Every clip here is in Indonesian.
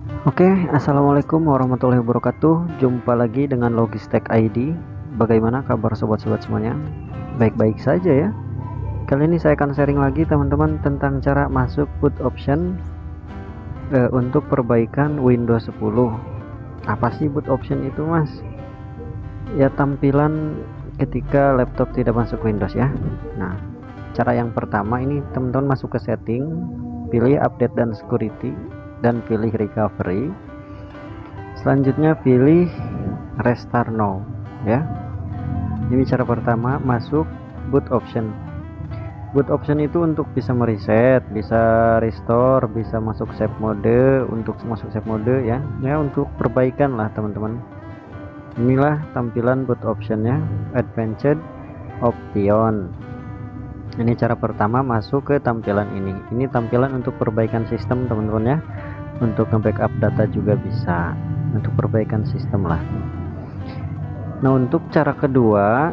Oke, assalamualaikum warahmatullahi wabarakatuh. Jumpa lagi dengan Logistek ID. Bagaimana kabar sobat-sobat semuanya? Baik-baik saja ya. Kali ini saya akan sharing lagi teman-teman tentang cara masuk boot option untuk perbaikan Windows 10. Apa sih boot option itu, Mas? Ya, tampilan ketika laptop tidak masuk Windows ya. Nah, cara yang pertama ini teman-teman masuk ke setting, pilih update dan security, dan pilih recovery. Selanjutnya pilih restart now ya. Ini cara pertama masuk boot option. Boot option itu untuk bisa mereset, bisa restore, bisa masuk save mode. Untuk masuk save mode ya untuk perbaikan lah teman-teman. Inilah tampilan boot optionnya, advanced option. Ini cara pertama masuk ke tampilan ini. Ini tampilan untuk perbaikan sistem teman-teman ya. Untuk nge-backup data juga bisa, untuk perbaikan sistem lah. Nah, untuk cara kedua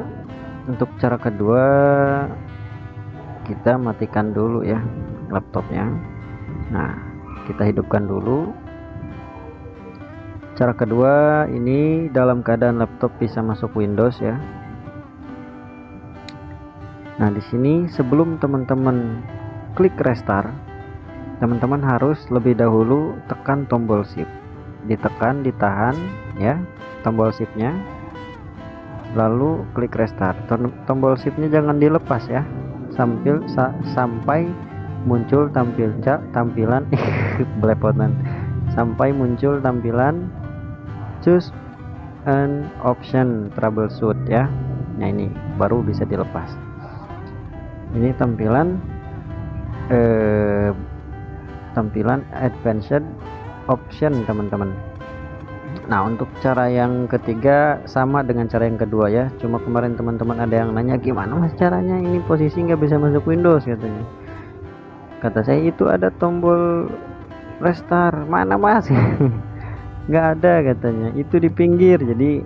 kita matikan dulu ya laptopnya. Nah, kita hidupkan dulu. Cara kedua ini dalam keadaan laptop bisa masuk Windows ya. Nah, di sini sebelum teman-teman klik restart, teman-teman harus lebih dahulu tekan tombol shift. Ditekan, ditahan ya tombol shiftnya, lalu klik restart. Tombol shiftnya jangan dilepas ya, sampai muncul tampilan belepotan, sampai muncul tampilan choose an option troubleshoot ya. Nah, ini baru bisa dilepas. Ini tampilan advanced option teman-teman. Nah, untuk cara yang ketiga sama dengan cara yang kedua ya. Cuma kemarin teman-teman ada yang nanya, gimana Mas caranya ini posisi nggak bisa masuk Windows katanya. Kata saya itu ada tombol restart. Mana Mas? Nggak ada katanya. Itu di pinggir. Jadi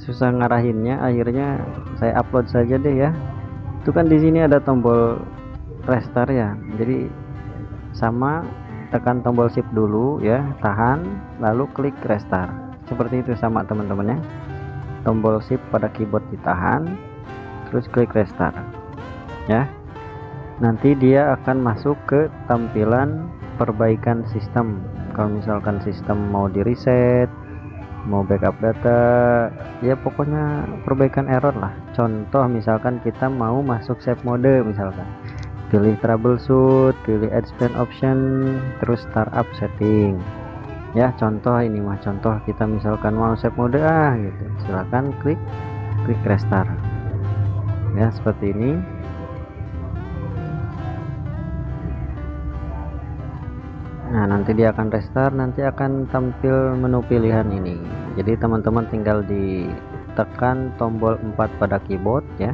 susah ngarahinnya. Akhirnya saya upload saja deh ya. Itu kan di sini ada tombol restart ya. Jadi sama, tekan tombol shift dulu ya, tahan, lalu klik restart. Seperti itu sama teman-teman ya. Tombol shift pada keyboard ditahan, terus klik restart ya. Nanti dia akan masuk ke tampilan perbaikan sistem. Kalau misalkan sistem mau di reset, mau backup data ya, pokoknya perbaikan error lah. Contoh misalkan kita mau masuk save mode, misalkan pilih troubleshoot, pilih advanced option, terus startup setting ya. Contoh ini mah contoh kita misalkan mau save mode gitu, silahkan klik restart ya, seperti ini. Nah, nanti dia akan restart, nanti akan tampil menu pilihan ini. Jadi teman-teman tinggal ditekan tombol 4 pada keyboard ya.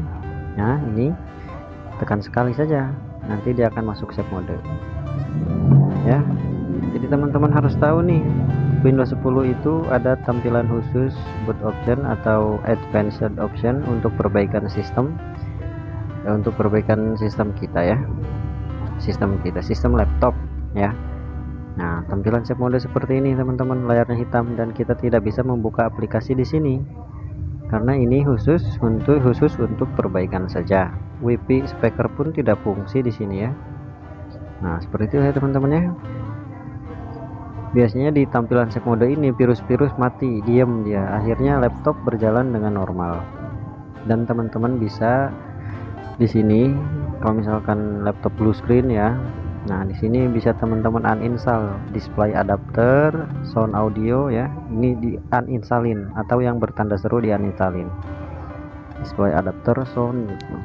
Nah, ini tekan sekali saja, nanti dia akan masuk save mode ya. Jadi teman-teman harus tahu nih, Windows 10 itu ada tampilan khusus boot option atau advanced option untuk perbaikan sistem untuk perbaikan sistem kita ya, sistem laptop ya. Nah, tampilan save mode seperti ini teman-teman, layarnya hitam dan kita tidak bisa membuka aplikasi di sini karena ini khusus untuk perbaikan saja. WiFi speaker pun tidak fungsi di sini ya. Nah, seperti itu ya teman-teman ya. Biasanya di tampilan save mode ini virus-virus mati, diam dia. Akhirnya laptop berjalan dengan normal. Dan teman-teman bisa di sini kalau misalkan laptop blue screen ya. Nah, di sini bisa teman-teman uninstall display adapter, sound audio ya. Ini di uninstallin, atau yang bertanda seru di uninstallin. Display adapter, sound gitu.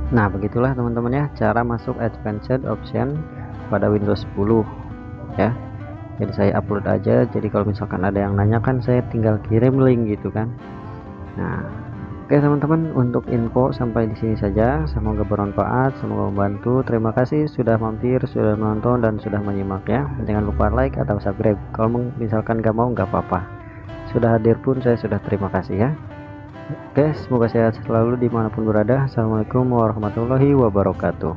Nah, begitulah teman-teman ya cara masuk advanced option pada Windows 10 ya. Jadi saya upload aja. Jadi kalau misalkan ada yang nanya kan saya tinggal kirim link gitu kan. Nah, oke teman-teman, untuk info sampai di sini saja. Semoga bermanfaat, semoga membantu. Terima kasih sudah mampir, sudah menonton dan sudah menyimak ya. Jangan lupa like atau subscribe. Kalau misalkan gak mau, gak apa-apa. Sudah hadir pun saya sudah terima kasih ya. Oke, semoga sehat selalu dimanapun berada. Assalamualaikum warahmatullahi wabarakatuh.